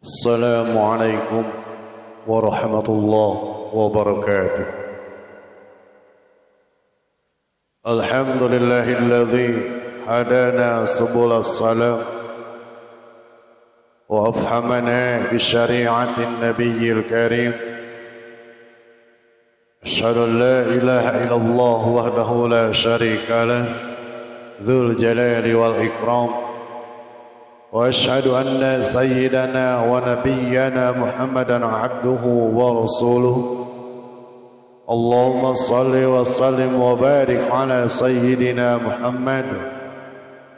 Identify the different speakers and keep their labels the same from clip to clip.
Speaker 1: السلام عليكم ورحمة الله وبركاته. الحمد لله الذي هدانا سبل السلام وأفهمنا بشريعة النبي الكريم. أشهد أن لا إله إلا الله وحده لا شريك له ذو الجلال والإكرام، وأشهد أن سيدنا ونبينا محمدا عبده ورسوله. اللهم صل وسلم وبارك على سيدنا محمد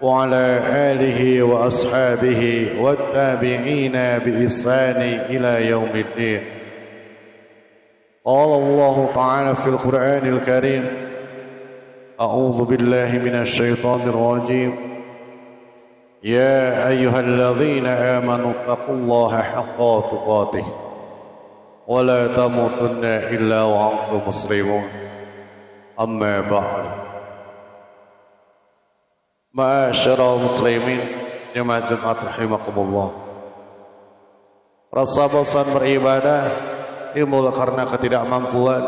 Speaker 1: وعلى آله وأصحابه والتابعين بإحسان إلى يوم الدين. قال الله تعالى في القرآن الكريم: أعوذ بالله من الشيطان الرجيم. يا أيها الذين آمنوا اتقوا الله حق تقاته ولا تموتن إلا وأنتم مسلمون. أما بعد. Ma'asyiral muslimin, jemaah Jumat rahimakumullah. Rasa bosan beribadah timbul karena ketidakmampuan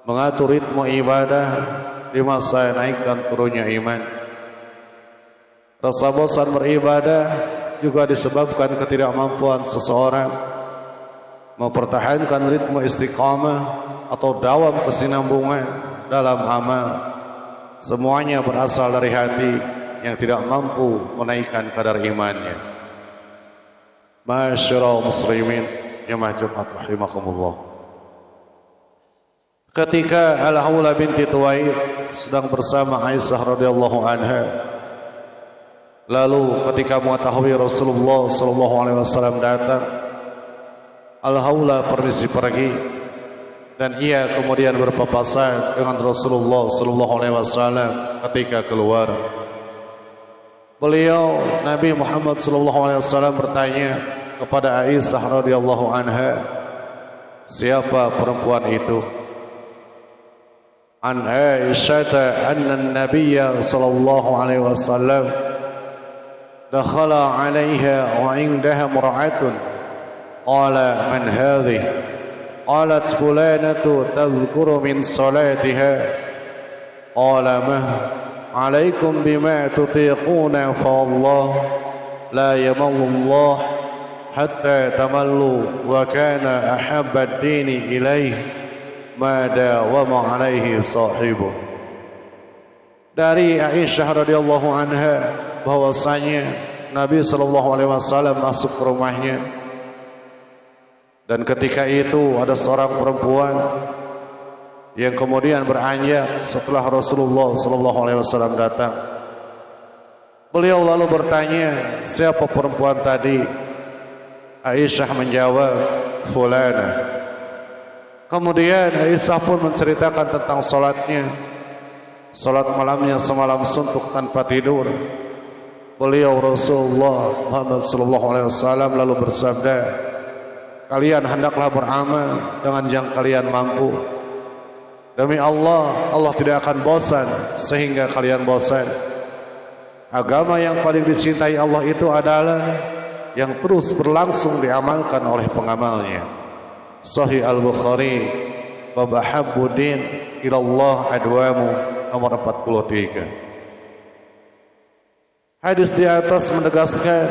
Speaker 1: mengatur ritme ibadah di masa naik dan turunnya iman. Rasa bosan beribadah juga disebabkan ketidakmampuan seseorang mempertahankan ritme istiqamah atau dawam kesinambungan dalam amal. Semuanya berasal dari hati yang tidak mampu menaikkan kadar imannya. Ma'asyiral muslimin, jemaah Jumat rahimakumullah. Ketika Al-Hawla binti Tuwaid sedang bersama Aisyah radhiyallahu anha, lalu ketika mengetahui Rasulullah SAW datang, Al-Hawla permisi pergi, dan ia kemudian berpapasan dengan Rasulullah SAW ketika keluar. Beliau Nabi Muhammad SAW bertanya kepada Aisyah radhiyallahu anha, siapa perempuan itu? An Aisyah anna an-Nabiy sallallahu alaihi wasallam dakhala 'alaiha wa 'indaha imra'atun. Qala man hadhihi? Qalat fulanatu tadhkuru min salatiha. Qala ma 'alaikum bima tutiquna fa Allah la yamallu Allah hatta tamallu wa kana ahabba ad-dini ilayhi ma dawama 'alaihi sahibuh. Dari Aisyah radhiyallahu anha bahwasanya Nabi sallallahu alaihi wasallam masuk ke rumahnya, dan ketika itu ada seorang perempuan yang kemudian beranjak setelah Rasulullah sallallahu alaihi wasallam datang. Beliau lalu bertanya, siapa perempuan tadi? Aisyah menjawab, fulana. Kemudian Aisyah pun menceritakan tentang salatnya, salat malamnya semalam suntuk tanpa tidur. Beliau Rasulullah Muhammad sallallahu alaihi wasallam lalu bersabda, kalian hendaklah beramal dengan yang kalian mampu. Demi Allah, Allah tidak akan bosan sehingga kalian bosan. Agama yang paling dicintai Allah itu adalah yang terus berlangsung diamalkan oleh pengamalnya. Sahih Al-Bukhari, bab ahabbuddin ilallah adwamu, nomor 43. Hadis di atas menegaskan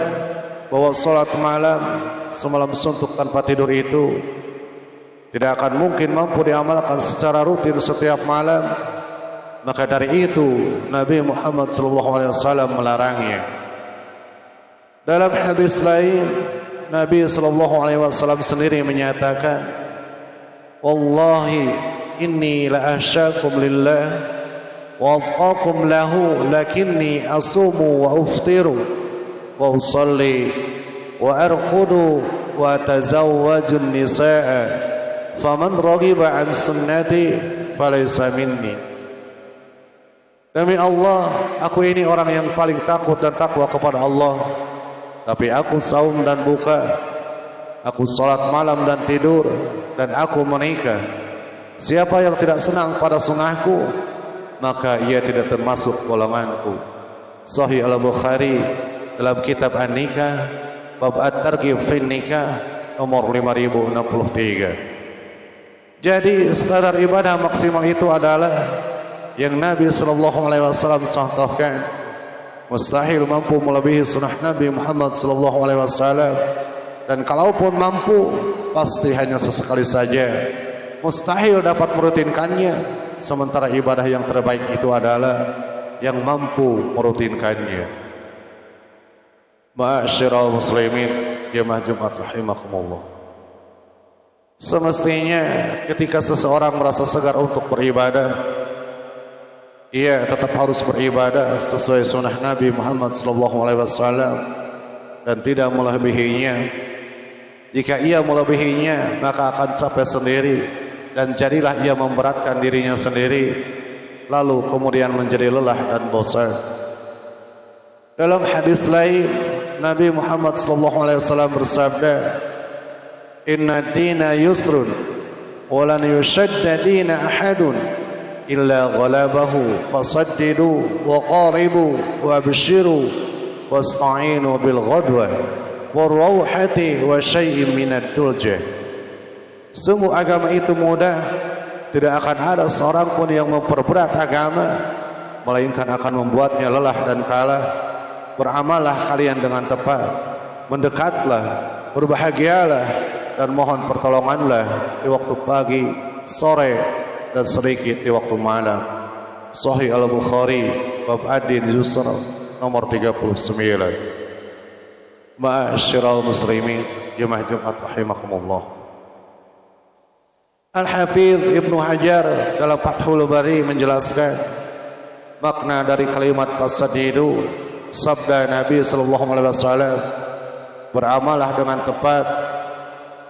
Speaker 1: bahwa salat malam semalam suntuk tanpa tidur itu tidak akan mungkin mampu diamalkan secara rutin setiap malam. Maka dari itu Nabi Muhammad SAW melarangnya. Dalam hadis lain Nabi SAW sendiri menyatakan, wallahi inni la ahsyakum lillah wa atqakum lahu lakinni asumu wa uftiru wa usalli wa arkhudu wa tazawwajun nisaa faman raghiba an sunnati falaysa minni. Demi Allah, aku ini orang yang paling takut dan takwa kepada Allah, tapi aku saum dan buka, aku salat malam dan tidur, dan aku menikah. Siapa yang tidak senang pada sunnahku, maka ia tidak termasuk golonganku. Sahih Al-Bukhari dalam kitab An-Nikah, bab at-targhib fi nikah nomor 5063. Jadi standar ibadah maksimal itu adalah yang Nabi SAW contohkan. Mustahil mampu melebihi sunnah Nabi Muhammad SAW, dan kalaupun mampu pasti hanya sesekali saja. Mustahil dapat merutinkannya, sementara ibadah yang terbaik itu adalah yang mampu merutinkannya. Ma'asyiral muslimin, jemaah Jumat rahimakumullah. Semestinya ketika seseorang merasa segar untuk beribadah, ia tetap harus beribadah sesuai sunnah Nabi Muhammad SAW dan tidak melebihinya. Jika ia melebihinya, maka akan capek sendiri dan jadilah ia memberatkan dirinya sendiri, lalu kemudian menjadi lelah dan bosan. Dalam hadis lain, Nabi Muhammad SAW bersabda, "Inna dina yusrun, wa lan yushadda dina ahadun illa ghalabahu, fasaddidu wa qaribu wa abshiru wasta'inu bil ghadwa wa rawhati wa syai'in minad dulja." Sungguh agama itu mudah, tidak akan ada seorang pun yang memperberat agama, melainkan akan membuatnya lelah dan kalah. Beramallah kalian dengan tepat, mendekatlah, berbahagialah, dan mohon pertolonganlah di waktu pagi, sore, dan sedikit di waktu malam. Sahih Al-Bukhari bab Adin Yusra nomor 39. Ma'asyiral muslimin, jemaah Jumat rahimakumullah. Al-Hafidz Ibnu Hajar dalam Fathul Bari menjelaskan makna dari kalimat fasadidu. Sabda Nabi SAW, beramalah dengan tepat,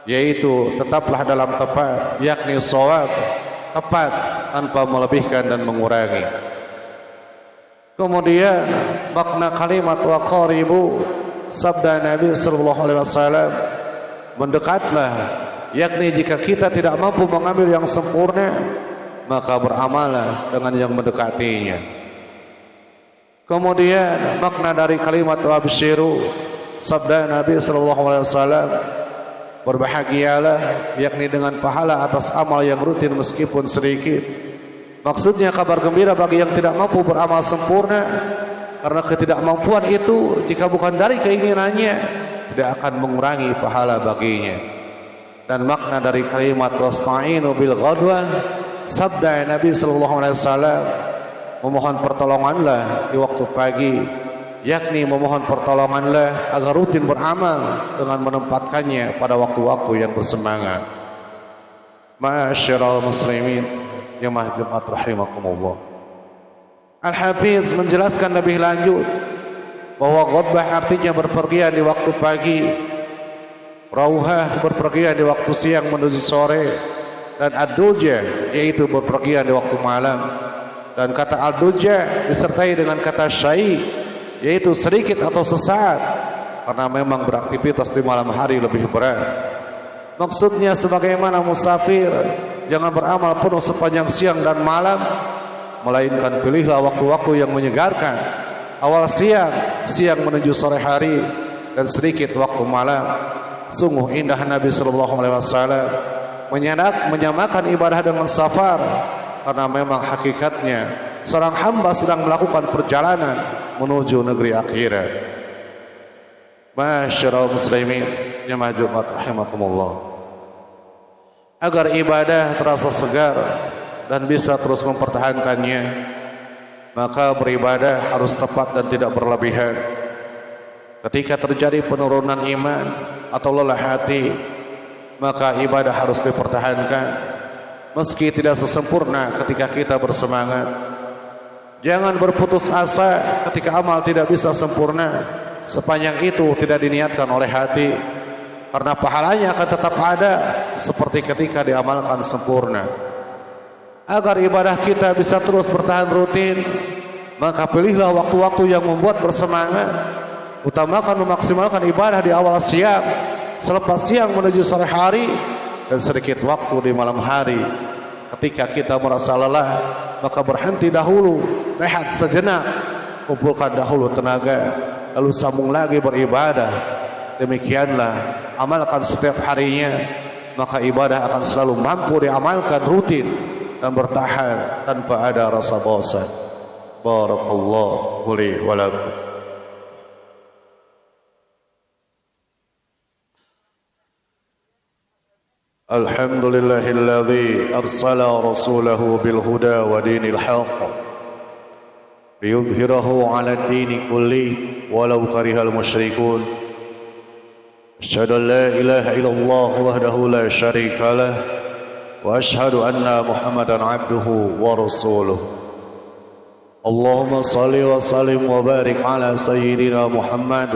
Speaker 1: yaitu tetaplah dalam tepat, yakni shawab, tepat tanpa melebihkan dan mengurangi. Kemudian makna kalimat wa qaribu, sabda Nabi SAW, mendekatlah, yakni jika kita tidak mampu mengambil yang sempurna, maka beramalah dengan yang mendekatinya. Kemudian makna dari kalimat wabshiru, sabda Nabi SAW, berbahagialah, yakni dengan pahala atas amal yang rutin meskipun sedikit. Maksudnya kabar gembira bagi yang tidak mampu beramal sempurna, karena ketidakmampuan itu jika bukan dari keinginannya tidak akan mengurangi pahala baginya. Dan makna dari kalimat wasta'inu bil ghadwa, sabda Nabi SAW, memohon pertolonganlah di waktu pagi, yakni memohon pertolonganlah agar rutin beramal dengan menempatkannya pada waktu-waktu yang bersemangat. Ma'asyiral muslimin, jemaah Jumat rahimakumullah. Al-Hafidz menjelaskan lebih lanjut bahwa ghadbah artinya berpergian di waktu pagi, rauhah berpergian di waktu siang menuju sore, dan ad-duja yaitu berpergian di waktu malam. Dan kata al-duja disertai dengan kata syai', yaitu sedikit atau sesaat, karena memang beraktivitas di malam hari lebih berat. Maksudnya sebagaimana musafir jangan beramal penuh sepanjang siang dan malam, melainkan pilihlah waktu-waktu yang menyegarkan. Awal siang, siang menuju sore hari, dan sedikit waktu malam. Sungguh indah Nabi SAW menyamakan ibadah dengan safar, karena memang hakikatnya seorang hamba sedang melakukan perjalanan menuju negeri akhirat. Ma'asyiral muslimin, jemaah Jumat rahimakumullah. Agar ibadah terasa segar dan bisa terus mempertahankannya, maka beribadah harus tepat dan tidak berlebihan. Ketika terjadi penurunan iman atau lelah hati, maka ibadah harus dipertahankan meski tidak sesempurna ketika kita bersemangat. Jangan berputus asa ketika amal tidak bisa sempurna, sepanjang itu tidak diniatkan oleh hati, karena pahalanya akan tetap ada seperti ketika diamalkan sempurna. Agar ibadah kita bisa terus bertahan rutin, maka pilihlah waktu-waktu yang membuat bersemangat. Utamakan memaksimalkan ibadah di awal siang, selepas siang menuju sore hari, dan sedikit waktu di malam hari. Ketika kita merasa lelah, maka berhenti dahulu, rehat sejenak, kumpulkan dahulu tenaga, lalu sambung lagi beribadah. demikianlah amalkan setiap harinya, maka ibadah akan selalu mampu diamalkan rutin dan bertahan tanpa ada rasa bosan. Barakallahu li wa lakum. Alhamdulillahilladzi arsala rasulahu bil huda wa dinil haqq liyudhhirahu 'ala ad-dini kulli walau karihal musyrikun. Asyhadu an la ilaha illallah wahdahu la syarika lah wa asyhadu anna Muhammadan 'abduhu wa rasuluh. Allahumma shalli wa sallim wa barik 'ala sayyidina Muhammad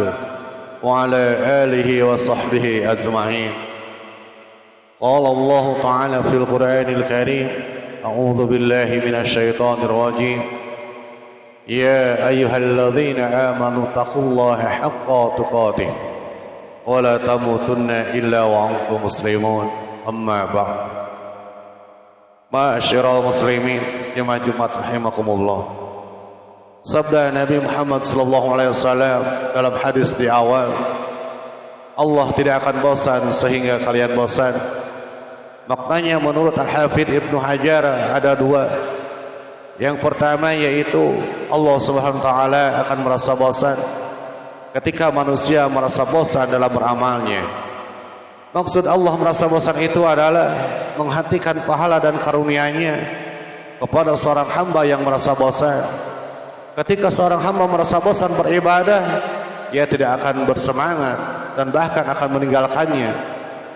Speaker 1: wa 'ala alihi wa sahbihi ajma'in. قال الله تعالى في القرآن الكريم أعوذ بالله من الشيطان الرجيم يا أيها الذين آمنوا اتقوا الله حق تقاته ولا تموتن إلا وأنتم مسلمون أما بعد Ma'asyiral muslimin jemaah Jumat rahimakumullah. Sabda Nabi Muhammad sallallahu alaihi wasallam dalam hadis di awal, Allah tidak akan bosan sehingga kalian bosan. Maknanya menurut Al-Hafidz Ibnu Hajar ada dua. Yang pertama yaitu Allah Subhanahu wa taala akan merasa bosan ketika manusia merasa bosan dalam beramalnya. Maksud Allah merasa bosan itu adalah menghentikan pahala dan karunia-Nya kepada seorang hamba yang merasa bosan. Ketika seorang hamba merasa bosan beribadah, ia tidak akan bersemangat dan bahkan akan meninggalkannya.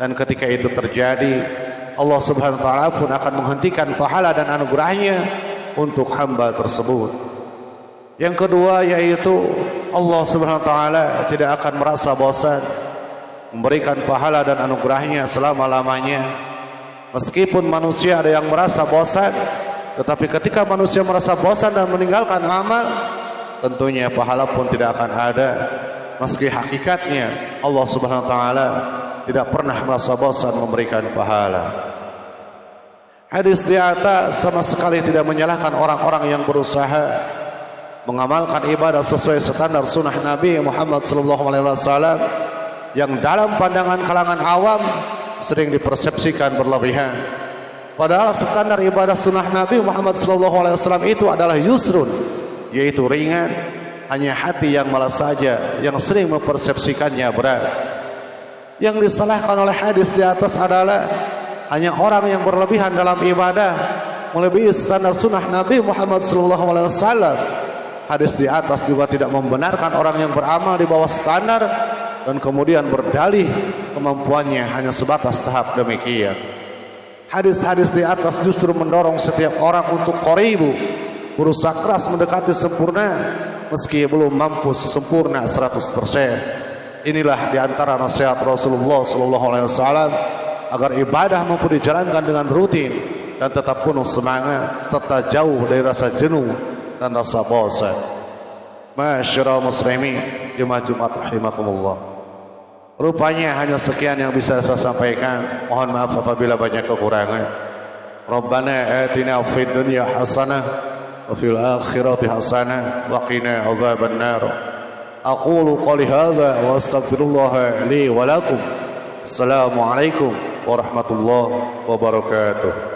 Speaker 1: Dan ketika itu terjadi, Allah Subhanahu wa taala pun akan menghentikan pahala dan anugerahnya untuk hamba tersebut. Yang kedua yaitu Allah Subhanahu wa taala tidak akan merasa bosan memberikan pahala dan anugerahnya selama-lamanya. Meskipun manusia ada yang merasa bosan, tetapi ketika manusia merasa bosan dan meninggalkan amal, tentunya pahala pun tidak akan ada. Meski hakikatnya Allah Subhanahu wa taala tidak pernah merasa bosan memberikan pahala. Hadis di atas sama sekali tidak menyalahkan orang-orang yang berusaha mengamalkan ibadah sesuai standar sunnah Nabi Muhammad SAW yang dalam pandangan kalangan awam sering dipersepsikan berlebihan. Padahal standar ibadah sunnah Nabi Muhammad SAW itu adalah yusrun, yaitu ringan. Hanya hati yang malas saja yang sering mempersepsikannya berat. Yang disalahkan oleh hadis di atas adalah hanya orang yang berlebihan dalam ibadah melebihi standar sunnah Nabi Muhammad SAW. Hadis di atas juga tidak membenarkan orang yang beramal di bawah standar dan kemudian berdalih kemampuannya hanya sebatas tahap demikian. Hadis-hadis di atas justru mendorong setiap orang untuk qoribu, berusaha keras mendekati sempurna meski belum mampu sempurna 100%. Inilah diantara nasihat Rasulullah SAW agar ibadah mampu dijalankan dengan rutin dan tetap penuh semangat serta jauh dari rasa jenuh dan rasa bosan. Ma'asyiral muslimin jemaah Jumat rahimakumullah. Rupanya hanya sekian yang bisa saya sampaikan. Mohon maaf apabila banyak kekurangan. Rabbana atina fid dunya hasanah wa fil akhirati hasanah wa qina adzabannar. Aqulu qali hadza wa astaghfirullah li wa lakum. Assalamualaikum warahmatullahi wabarakatuh.